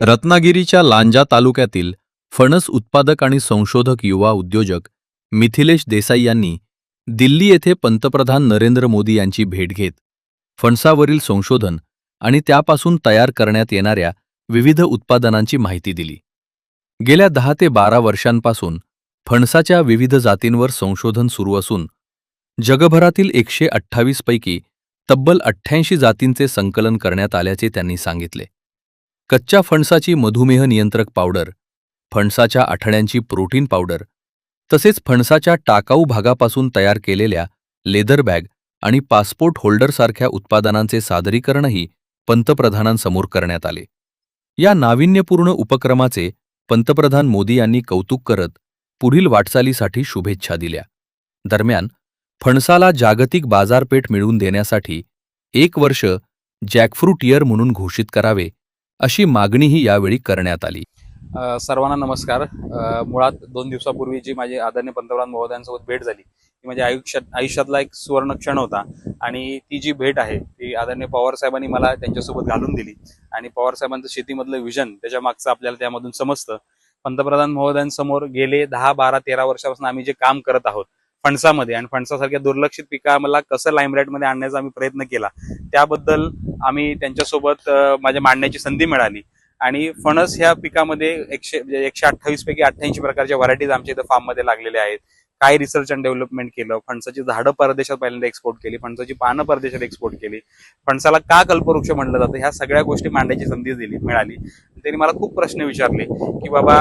रत्नागिरीच्या लांजा तालुक्यातील फणस उत्पादक आणि संशोधक युवा उद्योजक मिथिलेश देसाई यांनी दिल्ली येथे पंतप्रधान नरेंद्र मोदी यांची भेट घेत फणसावरील संशोधन आणि त्यापासून तयार करण्यात येणाऱ्या विविध उत्पादनांची माहिती दिली. गेल्या 10 ते 12 वर्षांपासून फणसाच्या विविध जातींवर संशोधन सुरू असून जगभरातील 128 पैकी तब्बल 88 जातींचे संकलन करण्यात आल्याचे त्यांनी सांगितले. कच्च्या फणसाची मधुमेह नियंत्रक पावडर, फणसाच्या आठड्यांची प्रोटीन पावडर तसेच फणसाच्या टाकाऊ भागापासून तयार केलेल्या लेदर बॅग आणि पासपोर्ट होल्डरसारख्या उत्पादनांचे सादरीकरणही पंतप्रधानांसमोर करण्यात आले. या नाविन्यपूर्ण उपक्रमाचे पंतप्रधान मोदी यांनी कौतुक करत पुढील वाटचालीसाठी शुभेच्छा दिल्या. दरम्यान फणसाला जागतिक बाजारपेठ मिळवून देण्यासाठी 1 वर्ष जॅकफ्रूट इयर म्हणून घोषित करावे अशी मागणीही यावेळी करण्यात आली. सर्वांना नमस्कार. मुळात 2 दिवसापूर्वी जी माझी आदरणीय पंतप्रधान महोदयांसोबत भेट झाली ती माझ्या आयुष्यातला एक सुवर्ण क्षण होता आणि ती जी भेट आहे ती आदरणीय पवार साहेबांनी मला त्यांच्यासोबत घालून दिली आणि पवार साहेबांचं शेतीमधलं विजन त्याच्या मागचं आपल्याला त्यामधून समजतं. पंतप्रधान महोदयांसमोर गेले 10, 12, 13 वर्षापासून आम्ही जे काम करत आहोत फणसामध्ये आणि फणसासारख्या दुर्लक्षित पिकाला कसं लाईमलाईटमध्ये आणण्याचा आम्ही प्रयत्न केला त्याबद्दल आम्ही त्यांच्यासोबत माझ्या मांडण्याची संधी मिळाली. आणि फणस ह्या पिकामध्ये 128 पैकी 88 प्रकारच्या व्हरायटीज आमच्या इथं फार्ममध्ये लागलेल्या आहेत. काय रिसर्च अँड डेव्हलपमेंट केलं, फणसाची झाडं परदेशात पहिल्यांदा एक्सपोर्ट केली, फणसाची पानं परदेशात एक्सपोर्ट केली, फणसाला का कल्पवृक्ष म्हणलं जातं ह्या सगळ्या गोष्टी मांडायची संधी मिळाली. त्यांनी मला खूप प्रश्न विचारले की बाबा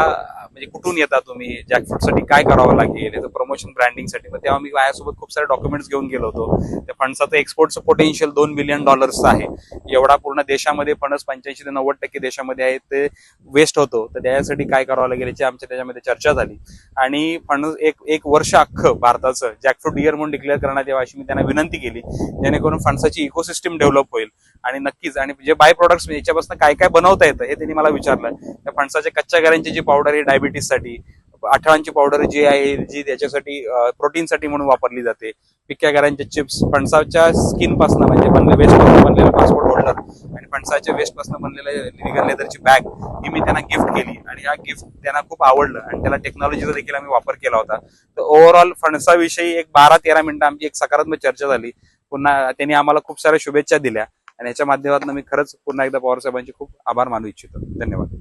म्हणजे कुठून येता तुम्ही, जॅकफ्रूटसाठी काय करावं लागेल, याचं प्रमोशन ब्रँडिंगसाठी. मग तेव्हा मी माझ्यासोबत खूप सारे डॉक्युमेंट्स घेऊन गेलो होतो. त्या फणसाचं एक्सपोर्टचं पोटेन्शियल $2 बिलियन आहे. एवढा पूर्ण देशामध्ये फणस 85 ते 90% देशामध्ये आहे ते वेस्ट होतो, तर त्यासाठी काय करावं लागेल याची आमच्या त्याच्यामध्ये चर्चा झाली. आणि फणस एक वर्ष अख्खं भारताचं जॅकफ्रूट इयर म्हणून डिक्लेअर करण्यात यावं अशी मी त्यांना विनंती केली, जेणेकरून फणसाची इकोसिस्टम डेव्हलप होईल. आणि नक्कीच आणि जे बाय प्रोडक्ट्स याच्यापासून काय काय बनवता येतं हे त्यांनी मला विचारलं. त्या फणसाच्या कच्च्या गाऱ्यांची जी पावडर आहे डायबिटीससाठी, आठळांची पावडर जी आहे जी त्याच्यासाठी प्रोटीनसाठी म्हणून वापरली जाते, पिक्या गाऱ्यांचे चिप्स, फणसाच्या स्किन पासून म्हणजे वेस्ट पासून बनलेलं पासपोर्ट होल्डर आणि फणसाच्या वेस्ट पासून बनलेलं लिगल लेदरची बॅग ही मी त्यांना गिफ्ट केली आणि हा गिफ्ट त्यांना खूप आवडलं आणि त्याला टेक्नॉलॉजीचा देखील आम्ही वापर केला होता. तर ओव्हरऑल फणसाविषयी एक 12-13 मिनिटं आमची एक सकारात्मक चर्चा झाली. पुन्हा त्यांनी आम्हाला खूप साऱ्या शुभेच्छा दिल्या आणि याच्या माध्यमातून मी खरंच पुन्हा एकदा पवार साहेबांचे खूप आभार मानू इच्छितो. धन्यवाद.